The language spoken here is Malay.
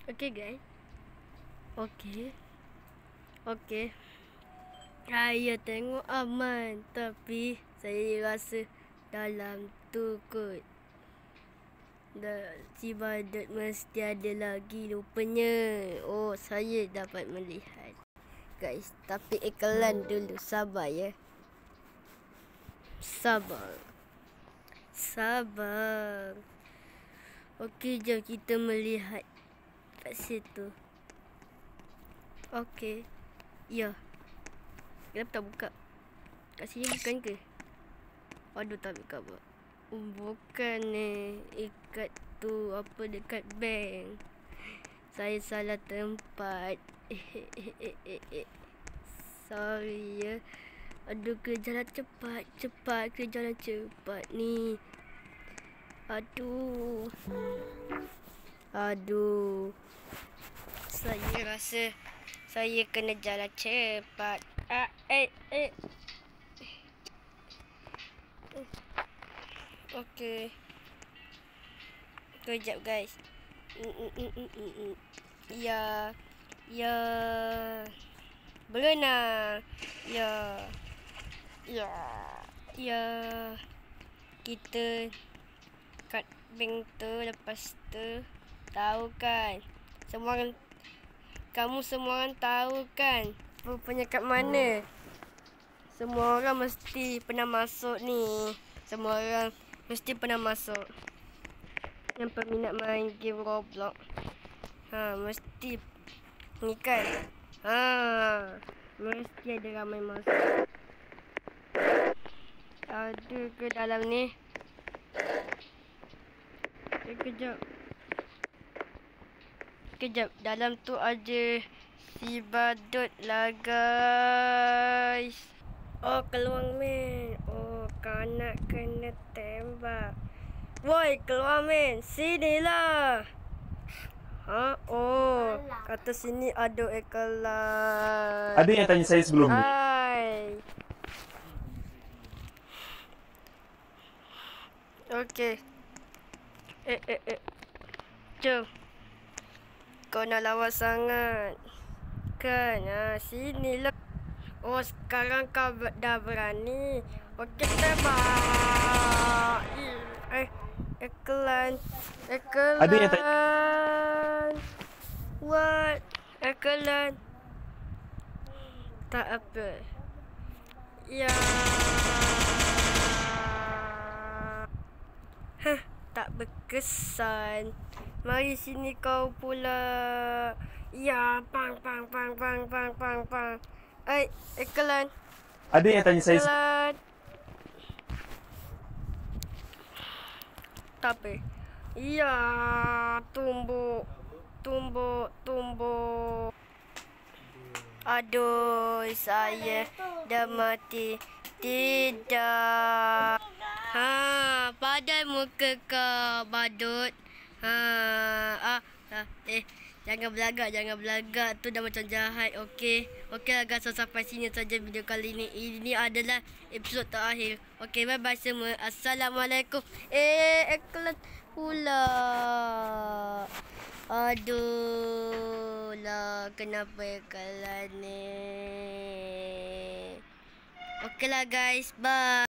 Okay guys. Okay. Saya tengok aman, tapi saya rasa dalam tu kot si badut mesti ada lagi rupanya. Oh, saya dapat melihat guys, tapi iklan dulu, sabar ya. Sabar. Okey, jom kita melihat kat situ. Okey. Ya. Kenapa tak buka? Kat sini bukan ke? Aduh, tak ambil cover. Bukan ikat tu apa dekat bank. Saya salah tempat. Sorry ya. Aduh, kena jalan cepat. Kena jalan cepat ni. Aduh. Saya rasa saya kena jalan cepat. Okey. Kejap guys. Ya. Berenang. Ya. Kita kat bank tu, lepas tu tahu kan? Kamu semua orang tahu kan? Rupanya kat mana? Semua orang mesti pernah masuk ni. Semua orang mesti pernah masuk. Yang peminat main game Roblox. Mesti ni kan? Mesti ada ramai masuk. Ada ke dalam ni? Kejap, dalam tu ada si badut lah guys. Oh, keluar men. Oh, kanak kena tembak. Woi, keluar men. Sinilah. Oh, kata sini ada iklan. Ada yang tanya saya sebelum ni. Hai. Okey. Jom. Kau nak lawan sangat. Kan? Sinilah. Oh, sekarang kau dah berani. Okey, tembak. Iklan. Ada yang tanya. What? Iklan. Tak apa. Ya. Tak berkesan. Mari sini kau pula. Ya, pang. Iklan. Ada yang tanya saya. Iklan. Tak apa. Ya, tumbuk. Aduh, saya dah mati. Tidak. Padai muka kau, badut. Jangan belagak. Tu dah macam jahat, okey? Okeylah guys, sampai sini saja video kali ini. Ini adalah episod terakhir. Okey, bye-bye semua. Assalamualaikum. Iklan pula. Aduh lah, kenapa iklan ni? Okeylah guys, bye.